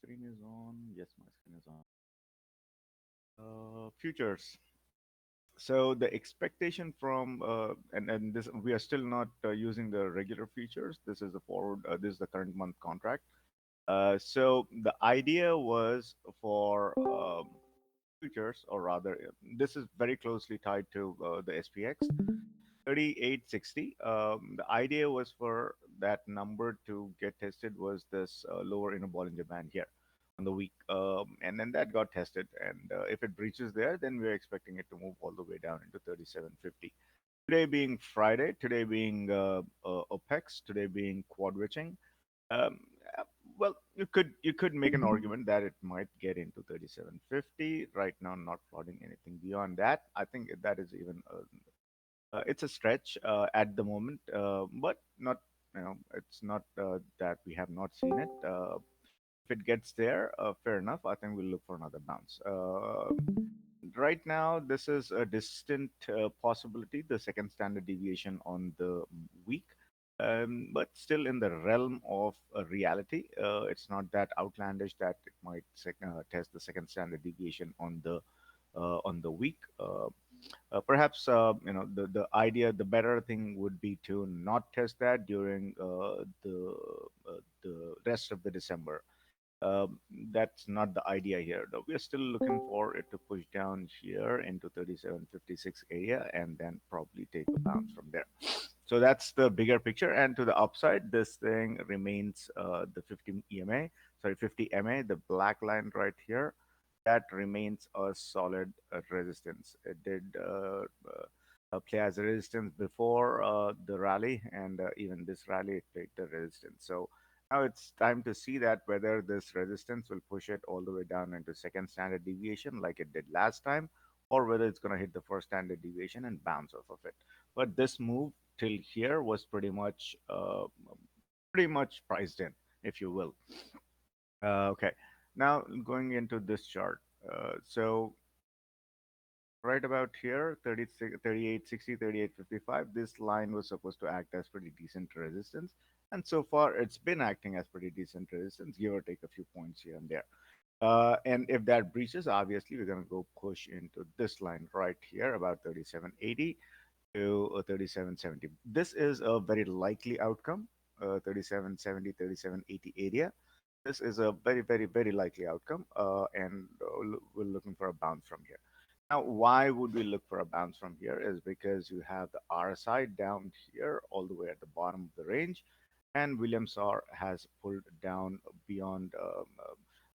Screen is on. Yes, my screen is on. Futures. So the expectation from and this we are still not using the regular futures. This is the forward. This is the current month contract. So the idea was for futures, or rather, this is very closely tied to the SPX 3860. The idea was for that number to get tested was this lower inner Bollinger Band here on the week, and then that got tested. And if it breaches there, then we're expecting it to move all the way down into 3750. Today being Friday, today being OPEX, today being quad witching. Um, uh, well, you could make an argument that it might get into 3750 right now. Not plotting anything beyond that. I think that is even it's a stretch at the moment, but not, it's not that we have not seen it. If it gets there, fair enough. I think we'll look for another bounce. Right now, this is a distant possibility, the second standard deviation on the week, but still in the realm of reality. It's not that outlandish that it might test the second standard deviation on the week. Perhaps the idea, the better thing would be to not test that during the rest of the December. um, that's not the idea here. Though we are still looking for it to push down here into 3756 area and then probably take a bounce from there. So that's the bigger picture. And to the upside, this thing remains the 50 EMA, sorry, 50 MA, the black line right here. That remains a solid resistance. It did play as a resistance before the rally, and even this rally, it played the resistance. So now it's time to see that whether this resistance will push it all the way down into second standard deviation like it did last time, or whether it's going to hit the first standard deviation and bounce off of it. But this move till here was pretty much priced in, if you will. Okay, now going into this chart. So right about here, 36, 3860, 3855, this line was supposed to act as pretty decent resistance. And so far, it's been acting as pretty decent resistance, give or take a few points here and there. And if that breaches, obviously, we're going to go push into this line right here, about 3780 to 3770. This is a very likely outcome, 3770, 3780 area. This is a very, very, very likely outcome, and we're looking for a bounce from here. Now, why would we look for a bounce from here is because you have the RSI down here all the way at the bottom of the range, and Williams R has pulled down beyond,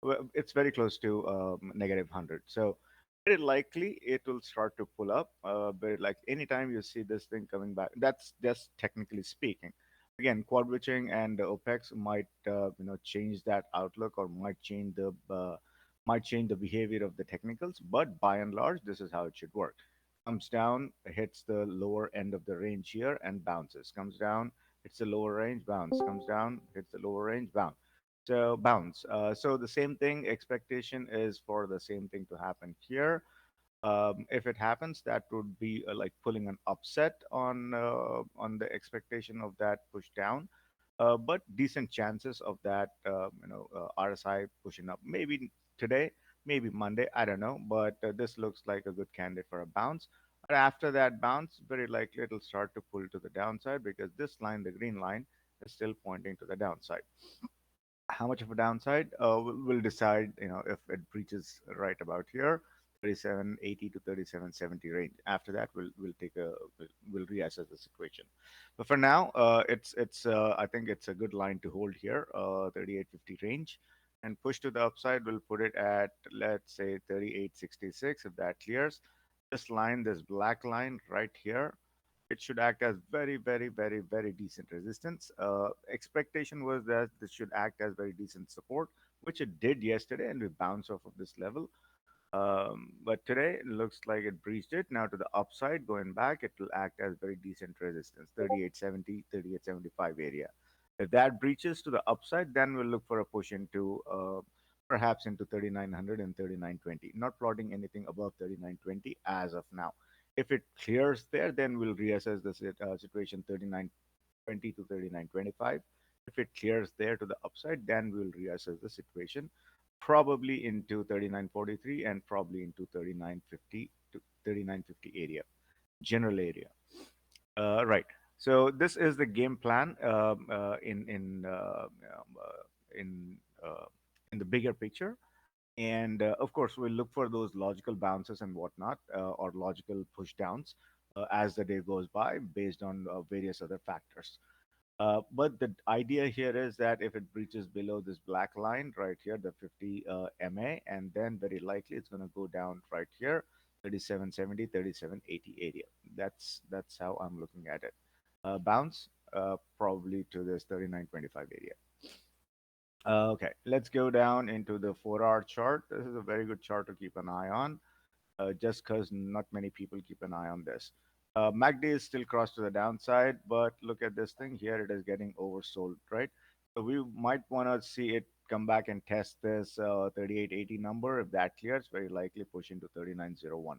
well, it's very close to negative 100. So very likely it will start to pull up. Very like anytime you see this thing coming back, that's just technically speaking. Again, quad witching and the OPEX might change that outlook, or might change the behavior of the technicals. But by and large, this is how it should work. Comes down, hits the lower end of the range here and bounces. Comes down, hits the lower range, bounce. Comes down, hits the lower range, bounce. So bounce. So the same thing. Expectation is for the same thing to happen here. If it happens, that would be like pulling an upset on the expectation of that push down. But decent chances of that, RSI pushing up. Maybe today, maybe Monday. I don't know. But this looks like a good candidate for a bounce. But after that bounce, very likely it'll start to pull to the downside, because this line, the green line, is still pointing to the downside. How much of a downside we'll decide, if it breaches right about here, 3780 to 3770 range. After that, we'll reassess the situation. But for now, it's I think it's a good line to hold here, 3850 range, and push to the upside. We'll put it at, let's say, 3866. If that clears this line, this black line right here, it should act as very, very, very, very decent resistance. Expectation was that this should act as very decent support, which it did yesterday, and we bounced off of this level. But today it looks like it breached it. Now to the upside, going back, it will act as very decent resistance, 3870, 3875 area. If that breaches to the upside, then we'll look for a push into perhaps into 3900 and 3920. Not plotting anything above 3920 as of now. If it clears there, then we'll reassess the situation 3920 to 3925. If it clears there to the upside, then we'll reassess the situation, probably into 39.43 and probably into 39.50 to 39.50 area, general area. Right. So this is the game plan in in the bigger picture, and of course we'll look for those logical bounces and whatnot, or logical push downs as the day goes by, based on various other factors. But the idea here is that if it breaches below this black line right here, the 50 MA, and then very likely it's going to go down right here, 37.70, 37.80 area. That's how I'm looking at it. Bounce probably to this 39.25 area. Okay, let's go down into the 4-hour chart. This is a very good chart to keep an eye on, just because not many people keep an eye on this. MACD is still crossed to the downside, but look at this thing here. It is getting oversold, right? So we might want to see it come back and test this 38.80 number. If that clears, very likely push into 39.01.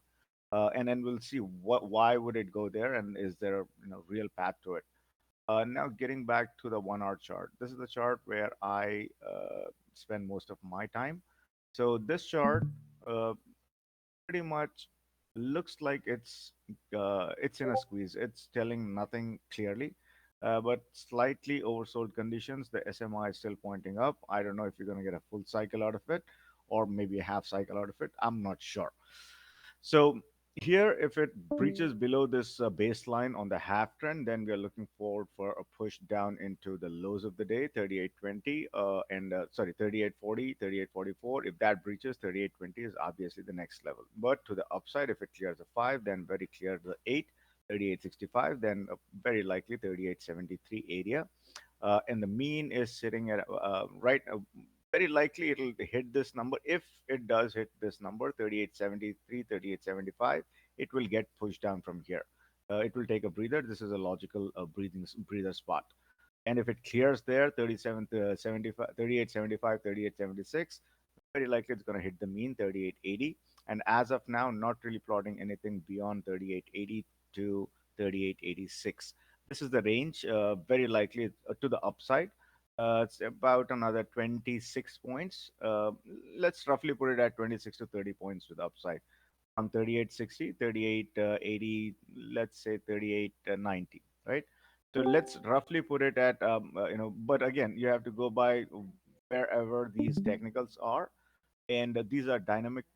And then we'll see why would it go there, and is there a real path to it. Now getting back to the 1-hour chart. This is the chart where I spend most of my time. So this chart uh, pretty much looks like it's in a squeeze. It's telling nothing clearly, but slightly oversold conditions. The SMA is still pointing up. I don't know if you're going to get a full cycle out of it, or maybe a half cycle out of it. I'm not sure. So here, if it breaches below this baseline on the half trend, then we are looking forward for a push down into the lows of the day, 38.20 and sorry, 38.40, 38.44. If that breaches 38.20 is obviously the next level. But to the upside, if it clears a 5, then very clear the 8, 38.65, then very likely 38.73 area. And the mean is sitting at right very likely it'll hit this number. If it does hit this number, 38.73, 38.75, it will get pushed down from here. It will take a breather. This is a logical breather spot. And if it clears there, 37 75, 38.75, 38.76, very likely it's going to hit the mean, 38.80. And as of now, not really plotting anything beyond 38.80 to 38.86. This is the range, very likely to the upside. It's about another 26 points. Let's roughly put it at 26 to 30 points to the upside. From 38.60, 38.80, let's say 38.90, right? So let's roughly put it at, but again, you have to go by wherever these technicals are. And these are dynamic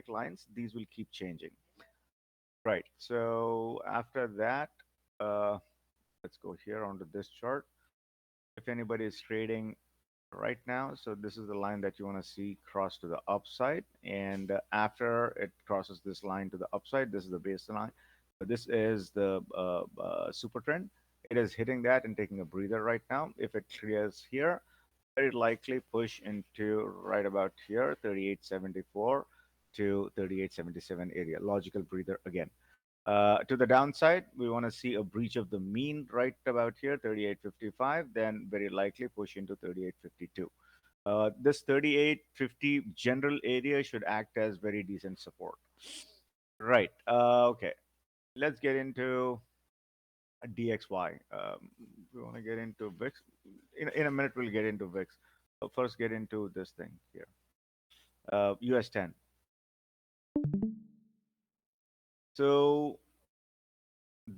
lines. These will keep changing. Right. So after that, uh, let's go here onto this chart. If anybody is trading right now, so this is the line that you want to see cross to the upside, and after it crosses this line to the upside, this is the baseline. This is the super trend. It is hitting that and taking a breather right now. If it clears here, very likely push into right about here, 38.74 to 38.77 area. Logical breather again. To the downside, we want to see a breach of the mean right about here, 38.55, then very likely push into 38.52. This 38.50 general area should act as very decent support. Right. Okay. Let's get into DXY. We want to get into VIX. In a minute, we'll get into VIX. First, get into this thing here. US 10. So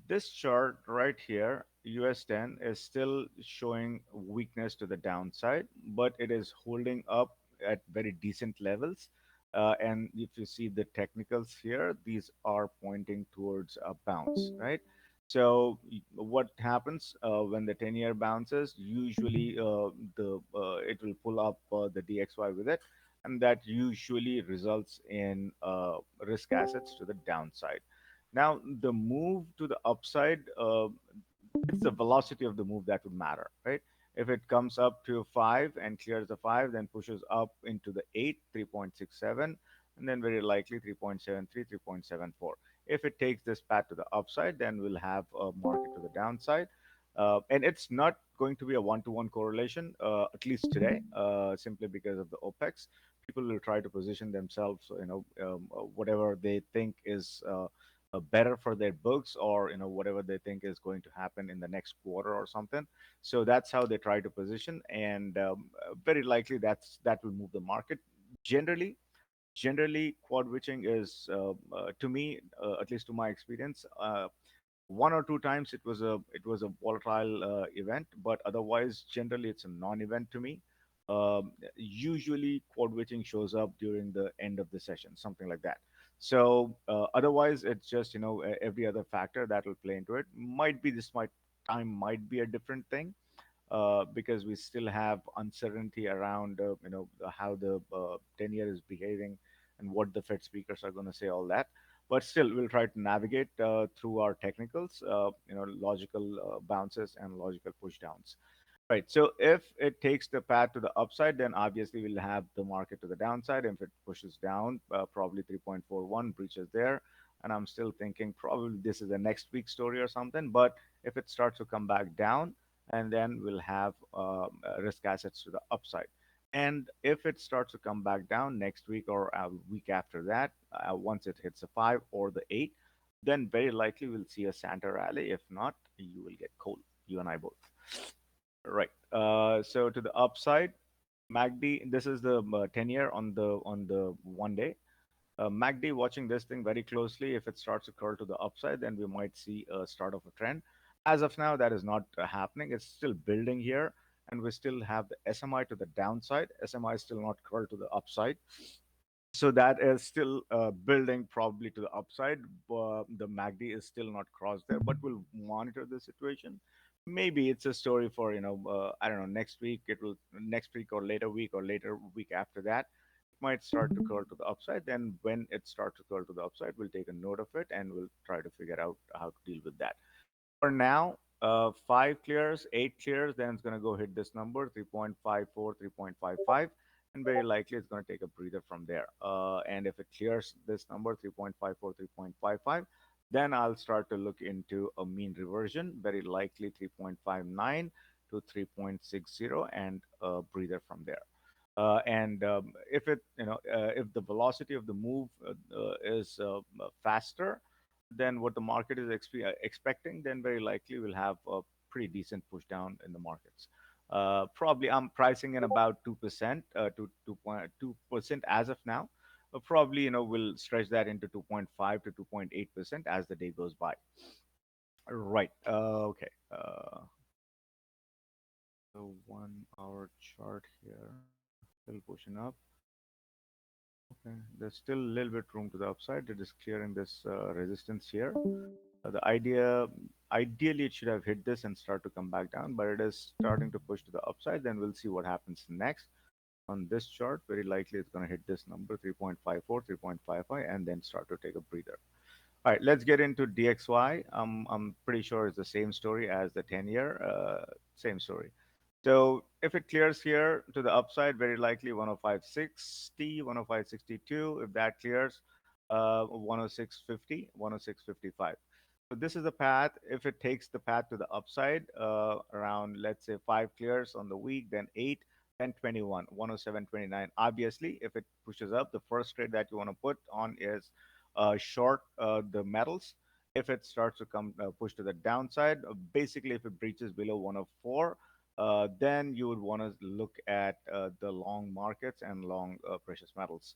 this chart right here, US 10, is still showing weakness to the downside, but it is holding up at very decent levels. And if you see the technicals here, these are pointing towards a bounce, right? So what happens when the 10-year bounces? Usually, the it will pull up the DXY with it, and that usually results in risk assets to the downside. Now, the move to the upside, it's the velocity of the move that would matter, right? If it comes up to 5 and clears the 5, then pushes up into the 8, 3.67, and then very likely 3.73, 3.74. If it takes this path to the upside, then we'll have a market to the downside. And it's not going to be a one-to-one correlation, at least today, simply because of the OPEX. People will try to position themselves, whatever they think is better for their books, or whatever they think is going to happen in the next quarter or something. So that's how they try to position, and very likely that will move the market. Generally generally quad witching is, to me, at least to my experience, one or two times it was a volatile event, but otherwise generally it's a non-event to me. Usually quad witching shows up during the end of the session, something like that. So otherwise it's just every other factor that will play into it. Might be this might time might be a different thing, because we still have uncertainty around how the 10 year is behaving and what the Fed speakers are going to say, all that. But still, we'll try to navigate through our technicals, logical bounces and logical pushdowns. Right. So if it takes the path to the upside, then obviously we'll have the market to the downside. If it pushes down, probably 3.41 breaches there. And I'm still thinking probably this is a next week story or something. But if it starts to come back down, and then we'll have risk assets to the upside. And if it starts to come back down next week or a week after that, once it hits a 5 or the 8, then very likely we'll see a Santa rally. If not, you will get cold, you and I both. Right. So to the upside, MACD. This is the 10 year on the 1 day. MACD, watching this thing very closely. If it starts to curl to the upside, then we might see a start of a trend. As of now, that is not happening. It's still building here, and we still have the SMI to the downside. SMI is still not curled to the upside, so that is still building probably to the upside. The MACD is still not crossed there, but we'll monitor the situation. Maybe it's a story for I don't know, next week. It will next week or later week or later week after that. It might start to curl to the upside. Then when it starts to curl to the upside, we'll take a note of it and we'll try to figure out how to deal with that. For now, 5 clears, 8 clears, then it's going to go hit this number 3.54, 3.55, and very likely it's going to take a breather from there. And if it clears this number 3.54, 3.55, then I'll start to look into a mean reversion, very likely 3.59 to 3.60, and a breather from there. And if if the velocity of the move is faster than what the market is expecting, then very likely we'll have a pretty decent push down in the markets. Probably I'm pricing in about 2% to 2.2% as of now. Probably we'll stretch that into 2.5 to 2.8% as the day goes by. Right. Okay. The 1 hour chart here still pushing up. Okay, there's still a little bit room to the upside. It is clearing this resistance here. Ideally, it should have hit this and start to come back down, but it is starting to push to the upside. Then we'll see what happens next. On this chart, very likely it's going to hit this number 3.54, 3.55, and then start to take a breather. All right, let's get into DXY. I'm pretty sure it's the same story as the 10 year, same story. So if it clears here to the upside, very likely 105.60, 105.62. If that clears, 106.50, 106.55. So this is the path. If it takes the path to the upside, around, let's say, 5 clears on the week, then 8, then 21, 107.29. Obviously, if it pushes up, the first trade that you want to put on is short the metals. If it starts to come push to the downside, basically if it breaches below 104, then you would want to look at the long markets and long precious metals.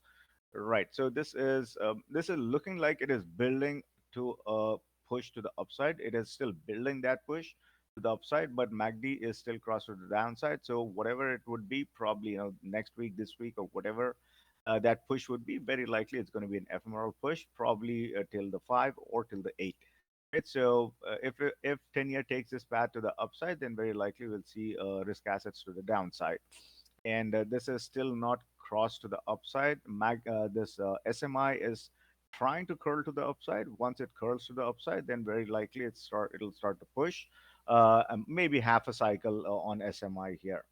Right. So this is looking like it is building to a push to the upside. It is still building that push to the upside, but MACD is still crossed to the downside. So whatever it would be, probably next week, this week, or whatever that push would be, very likely it's going to be an ephemeral push, probably till the 5 or till the 8. Right. So if 10 year takes this path to the upside, then very likely we'll see risk assets to the downside. And this is still not crossed to the upside. This SMI is trying to curl to the upside. Once it curls to the upside, then very likely it'll start to push, and maybe half a cycle on SMI here.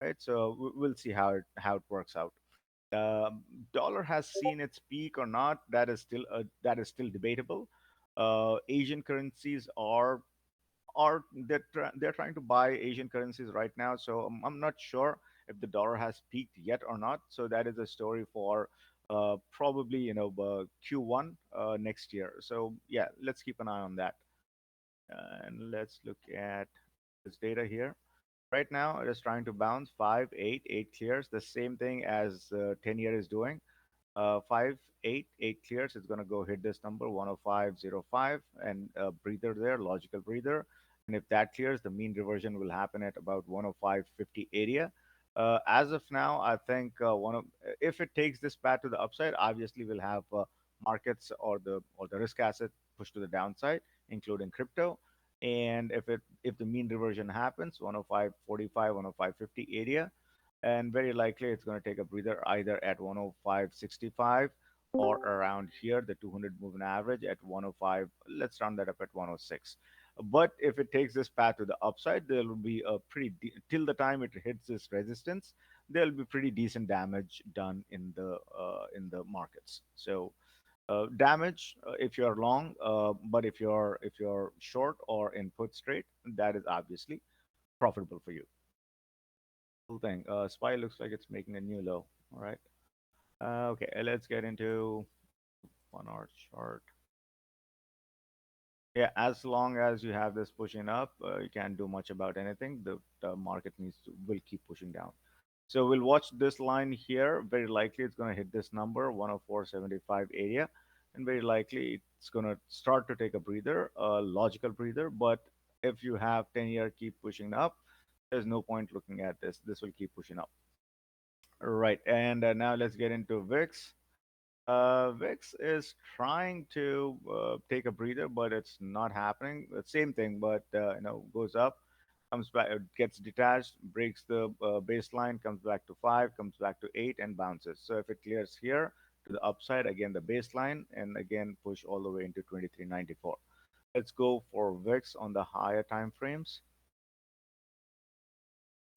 Right. So we'll see how it works out. Dollar has seen its peak or not. That is still debatable. Asian currencies they're trying to buy Asian currencies right now. So I'm not sure if the dollar has peaked yet or not. So that is a story for probably Q1 next year. So yeah, let's keep an eye on that. And let's look at this data here. Right now, it is trying to bounce 5, 8, 8 clears, the same thing as 10-year is doing. 5, 8, 8 clears. It's going to go hit this number 105.05 and breather there, logical breather. And if that clears, the mean reversion will happen at about 105.50 area. As of now, I think if it takes this path to the upside, obviously we'll have markets or the risk asset pushed to the downside, including crypto. And if the mean reversion happens, 105.45, 105.50 area, and very likely it's going to take a breather either at 105.65 or around here, the 200 moving average at 105. Let's round that up at 106. But if it takes this path to the upside, there will be a till the time it hits this resistance, there will be pretty decent damage done in the markets. So damage if you're long, but if you're short or in put straight, that is obviously profitable for you. Cool thing. SPY looks like it's making a new low. All right. Okay, let's get into 1 hour chart. Yeah, as long as you have this pushing up, you can't do much about anything. The market will keep pushing down. So we'll watch this line here. Very likely it's going to hit this number, 104.75 area. And very likely it's going to start to take a breather, a logical breather. But if you have 10-year keep pushing up, there's no point looking at this. This will keep pushing up. Right. And now let's get into VIX. VIX is trying to take a breather, but it's not happening. The same thing, but goes up, comes back, gets detached, breaks the baseline, comes back to 5, comes back to 8, and bounces. So if it clears here to the upside, again the baseline, and again push all the way into 2394. Let's go for VIX on the higher time frames.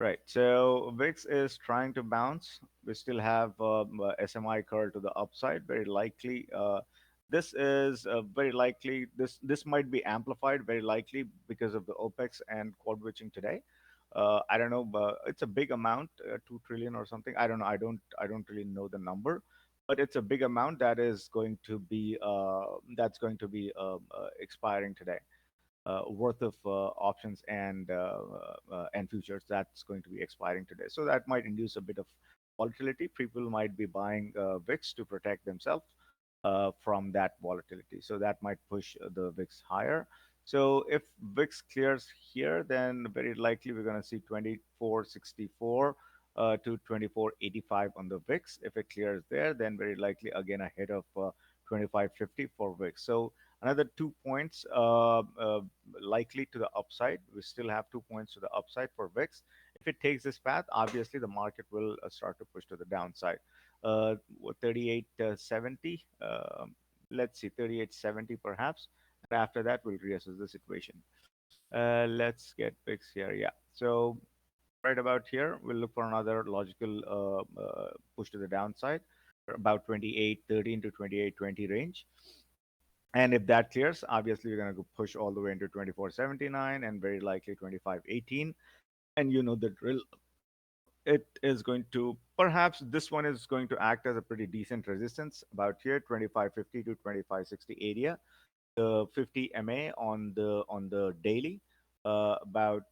Right. So VIX is trying to bounce. We still have SMI curl to the upside. Very likely, this is very likely. This might be amplified. Very likely because of the OPEX and quad witching today. I don't know, but it's a big amount, 2 trillion or something. I don't know. I don't really know the number, but it's a big amount that is going to be expiring today, worth of options and futures that's going to be expiring today. So that might induce a bit of volatility. People might be buying VIX to protect themselves from that volatility. So that might push the VIX higher. So if VIX clears here, then very likely we're going to see 2464 to 2485 on the VIX. If it clears there, then very likely again ahead of 2550 for VIX. So another 2 points likely to the upside. We still have 2 points to the upside for VIX. If it takes this path, obviously the market will start to push to the downside. 3870, let's see, 3870 perhaps. And after that, we'll reassess the situation. Let's get VIX here. Yeah. So right about here, we'll look for another logical push to the downside, about 2813 to 2820 range. And if that clears, obviously you're going to push all the way into 2479 and very likely 2518. And you know the drill. It is going to, perhaps this one is going to act as a pretty decent resistance about here, 2550 to 2560 area. The 50 MA on the daily, about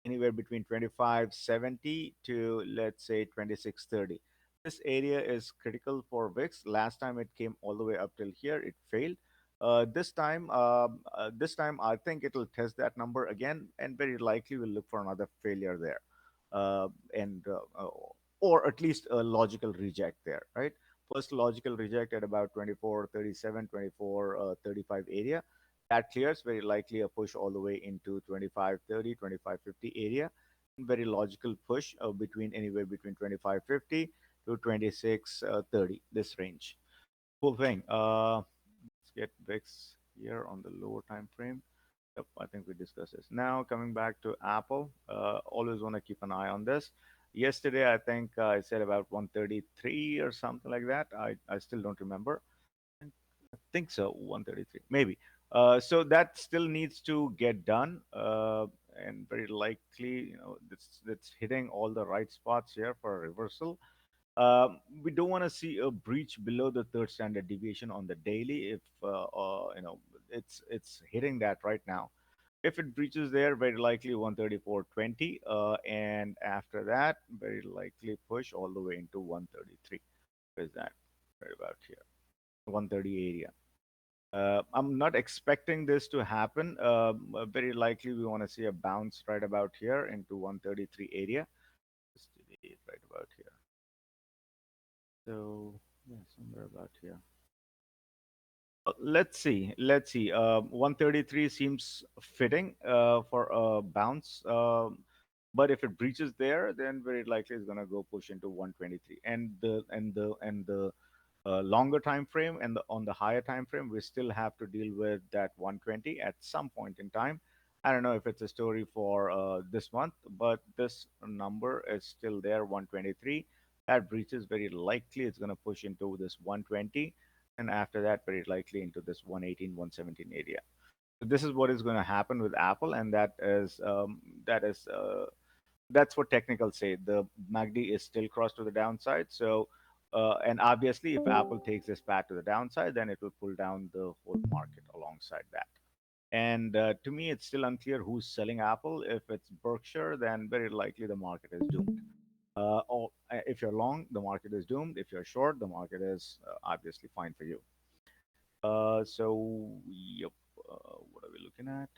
anywhere between 2570 to let's say 2630. This area is critical for VIX. Last time it came all the way up till here, it failed. This time I think it'll test that number again, and very likely we'll look for another failure there, and or at least a logical reject there, right? First logical reject at about 2437, 2435 area. That clears, very likely a push all the way into 2530, 2550 area. Very logical push anywhere between 2550 to 2630, this range. Cool thing. Let's get VIX here on the lower time frame. Yep, I think we discussed this. Now coming back to Apple, always want to keep an eye on this. Yesterday, I think I said about 133 or something like that. I still don't remember. I think so, 133, maybe. So that still needs to get done, and very likely, it's hitting all the right spots here for a reversal. We don't want to see a breach below the third standard deviation on the daily. If it's hitting that right now. If it breaches there, very likely 134.20, and after that, very likely push all the way into 133. Where is that? Right about here, 130 area. I'm not expecting this to happen. Very likely, we want to see a bounce right about here into 133 area. Just delete right about here. So yeah, somewhere about here. Let's see. Let's see. 133 seems fitting for a bounce. But if it breaches there, then very likely it's gonna go push into 123. And the longer time frame and on the higher time frame, we still have to deal with that 120 at some point in time. I don't know if it's a story for this month, but this number is still there, 123. That breaches, very likely it's gonna push into this 120, and after that very likely into this 118, 117 area. So this is what is going to happen with Apple, and that's what technicals say. The MACD is still crossed to the downside. So and obviously if Apple takes this path to the downside, then it will pull down the whole market alongside that. And to me, it's still unclear who's selling Apple. If it's Berkshire, then very likely the market is doomed. Or if you're long, the market is doomed. If you're short, the market is obviously fine for you. Yep. What are we looking at?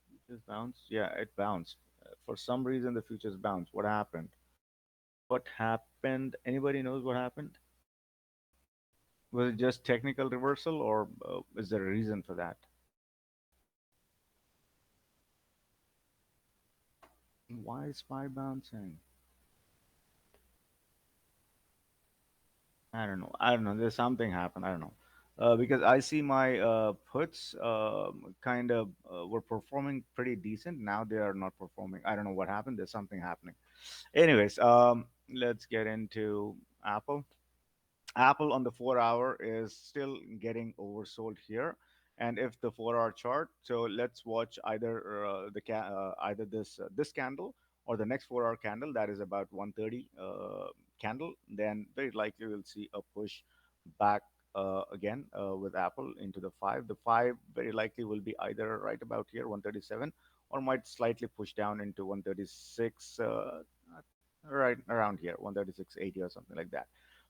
Futures bounced. Yeah, it bounced. For some reason, the futures bounced. What happened? What happened? Anybody knows what happened? Was it just technical reversal, or is there a reason for that? Why is SPY bouncing? I don't know. I don't know. There's something happened. I don't know. Because I see my puts kind of were performing pretty decent. Now they are not performing. I don't know what happened. There's something happening. Anyways, let's get into Apple. Apple on the 4 hour is still getting oversold here. And if the 4 hour chart, so let's watch either either this candle or the next 4 hour candle that is about 130 candle, then very likely we'll see a push back again with Apple into the five. The five very likely will be either right about here 137 or might slightly push down into 136 right around here 136.80 or something like that.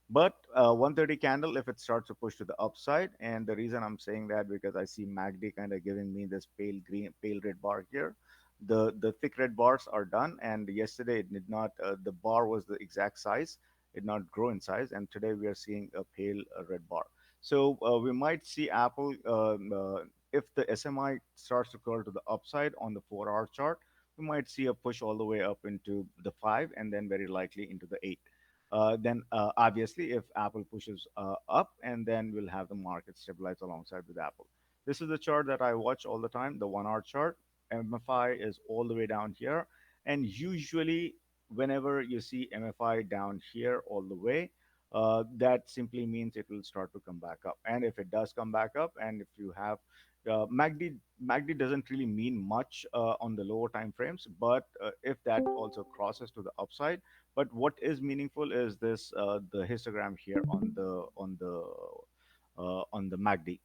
But 130 candle, if it starts to push to the upside, and the reason I'm saying that because I see MACD kind of giving me this pale green, pale red bar here. The thick red bars are done, and yesterday it did not. The bar was the exact size, it did not grow in size, and today we are seeing a pale red bar. So we might see Apple if the SMI starts to curl to the upside on the 4 hour chart, we might see a push all the way up into the five, and then very likely into the eight. Then obviously if Apple pushes up, and then we'll have the market stabilize alongside with Apple. This is the chart that I watch all the time, the 1 hour chart. MFI is all the way down here, and usually whenever you see MFI down here all the way, that simply means it will start to come back up. And if it does come back up, and if you have MACD doesn't really mean much on the lower time frames, but if that also crosses to the upside. But what is meaningful is this the histogram here on the MACD.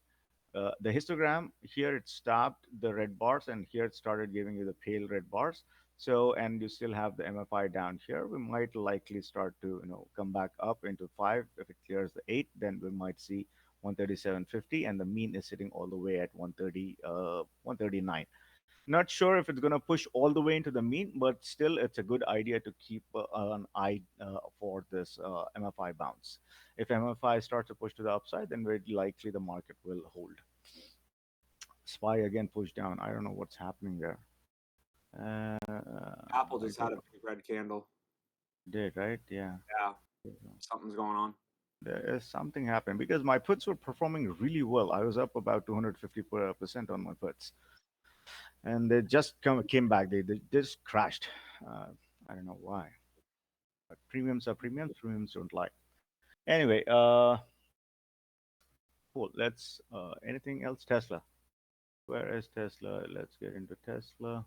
The histogram here it stopped the red bars, and here it started giving you the pale red bars. So and you still have the MFI down here. We might likely start to come back up into five. If it clears the eight, then we might see 137.50, and the mean is sitting all the way at 130 139. Not sure if it's going to push all the way into the mean, but still, it's a good idea to keep an eye for this MFI bounce. If MFI starts to push to the upside, then very likely the market will hold. SPY again pushed down. I don't know what's happening there. Apple I just had don't a know. big red candle. Did right? Yeah. Yeah, something's going on. There is something happened because my puts were performing really well. I was up about 250% on my puts, and they just came back. They just crashed. Uh, I don't know why. But premiums are premiums. Premiums don't lie. Anyway, cool. Let's. Anything else? Tesla. Where is Tesla? Let's get into Tesla.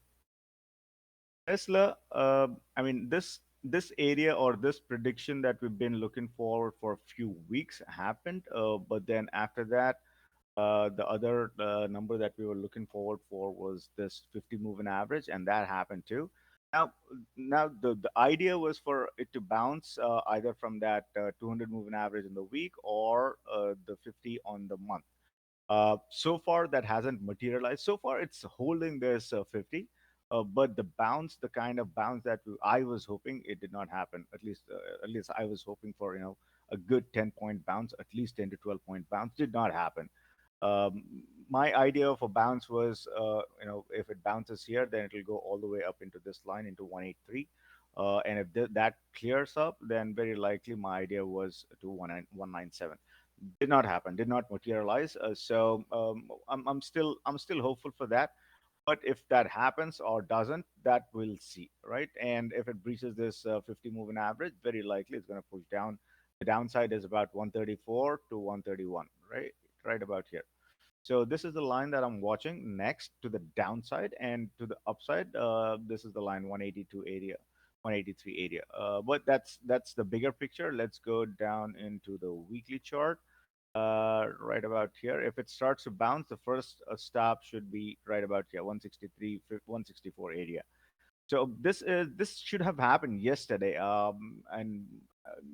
Tesla. I mean, this this area or this prediction that we've been looking forward for a few weeks happened, but then after that, the other number that we were looking forward for was this 50 moving average, and that happened too. Now, now the idea was for it to bounce either from that 200 moving average in the week or the 50 on the month. So far, that hasn't materialized. So far, it's holding this 50, but the bounce, the kind of bounce that I was hoping, it did not happen. At least I was hoping for a good 10-point bounce, at least 10 to 12-point bounce, did not happen. Um, my idea of a bounce was, if it bounces here, then it will go all the way up into this line into 183. And if that clears up, then very likely my idea was to 197. Did not happen, did not materialize. I'm still hopeful for that. But if that happens or doesn't, that we'll see, right? And if it breaches this 50 moving average, very likely it's going to push down. The downside is about 134 to 131, right about here. So this is the line that I'm watching next to the downside, and to the upside, this is the line 182 area, 183 area. But that's the bigger picture. Let's go down into the weekly chart. Right about here. If it starts to bounce, the first stop should be right about here, 163, 164 area. So this should have happened yesterday, and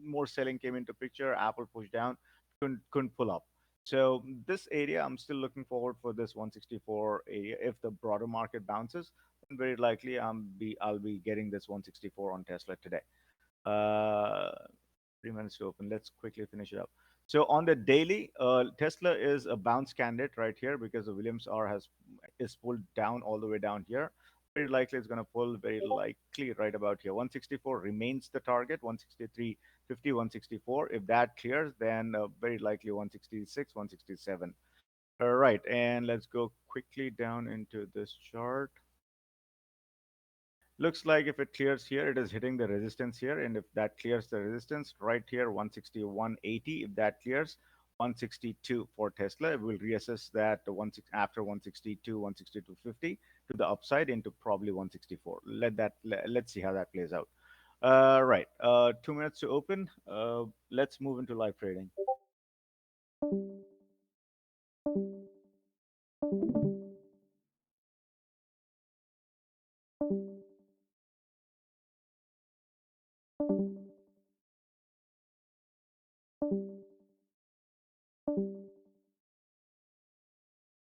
more selling came into picture. Apple pushed down, couldn't pull up. So this area, I'm still looking forward for this 164 area. If the broader market bounces, then very likely I'll be getting this 164 on Tesla today. Uh, 3 minutes to open. Let's quickly finish it up. So on the daily, Tesla is a bounce candidate right here because the Williams R has is pulled down all the way down here. Very likely it's going to pull very likely right about here. 164 remains the target. 163.50, 164. If that clears, then very likely 166, 167. All right, and let's go quickly down into this chart. Looks like if it clears here, it is hitting the resistance here. And if that clears the resistance right here, 161.80, if that clears, 162 for Tesla, we'll reassess that after 162, 162.50 to the upside into probably 164. Let's see how that plays out. Right. 2 minutes to open. Let's move into live trading.